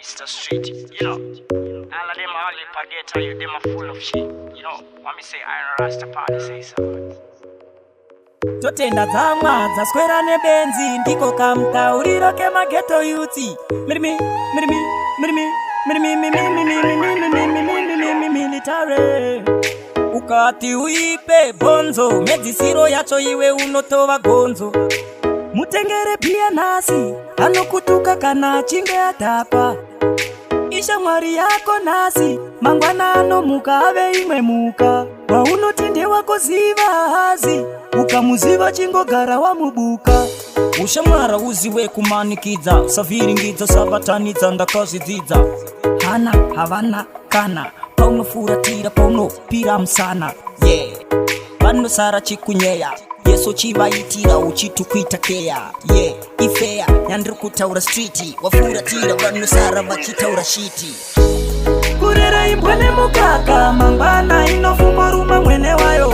Mr. Street, you know. All of them are all in ghetto, you them are full of shit, you know. When me say Iron Rastafari say so. Totenda dzamwa dzaswera nebenzi ndiko kamtauriro kemageto yuti military ukati uipe bonzo medzisiro yacho iwe unotova gonzo mutengere pia nasi anokutuka kana achinge atapa ishamwari yako nasi mangwana anomuka ave imwe muka waunotinde wako ziva hazi ukamuziva chingogara wamubuka ushamwara uziwe kumanikidza savhiringidza sabatanidza ndakazvidzidza hana havana kana paunofuratira paunopira musana vanosara chikunyeya yeso chivaitira uchitukuita keya ifeya yandiri kutaura striti wafuratira vanosara vachitaura shiti kurera imbwa nemukaka mangwana inofungo ruma mwene wayo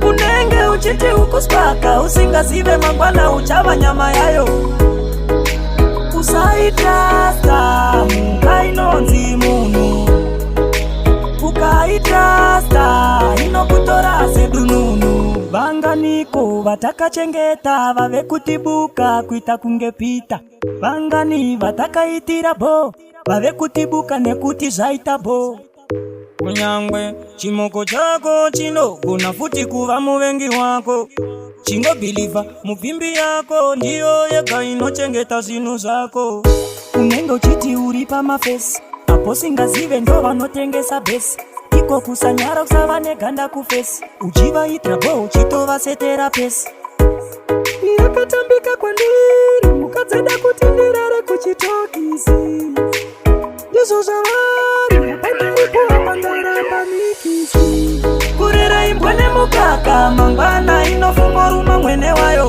unenge uchiti ukuspaka usingazive mangwana uchava nyama yayo usaitasta muka inonzi munhu ukaitasta inokutora sedununu vanganiko vatakachengeta vave kutibuka kuita kunge pita vangani vatakaitira bo vave kutibuka nekuti zvaita bo kunyangwe chimoko chako chinogona futi kuva muvengi wako chingobhiliva mubvimbi yako ndiyo yega inochengeta zvinhu zvako unenge uchiti uri pamafesi apo singazive ndo vanotengesa bhesi iko kusanyara kusava neganda kufesi uchivaitira bo uchitovasetera pesi yakatambika kwandiri mukadzada kuti ndirare kuchitokisi ndizvo zvavari apandiripoapandarambamikisi kurera imbwa nemukaka mangwana inofungo ruma mwene wayo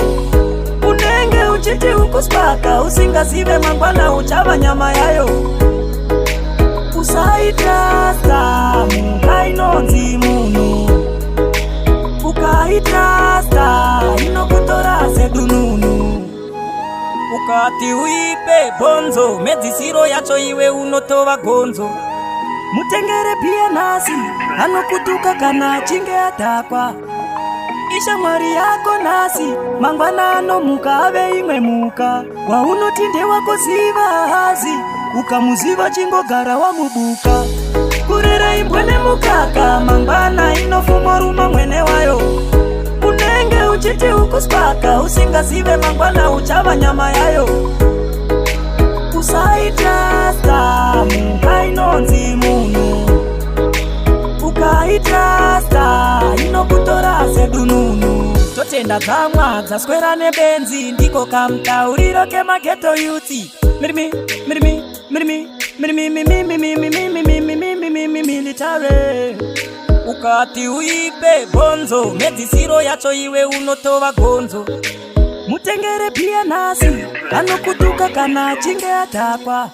unenge uchiti ukuspaka usingazive mangwana uchava nyama yayo usaitasta muka inonzi munhu ukaitasta inokutora sedununu ukati uipe bonzo medzisiro yacho iwe unotova gonzo mutengere pia nasi anokutuka kana achinge atakwa ishamwari yako nasi mangwana anomuka ave imwe muka waunotinde wako ziva hazi ukamuziva chingogara wamubuka kurera imbwa nemukaka mangwana inofungo ruma mwene wayo unenge uchiti ukuspaka usingazive mangwana uchava nyama yayo usaitasta muka inonzi munhu ukaitasta inokutora sedununu totenda dzamwa dzaswera nebenzi ndiko kamtauriro kemageto yuti military ukati uipe bonzo medzisiro yacho iwe unotova gonzo mutengere pia nasi anokutuka kana achinge atakwa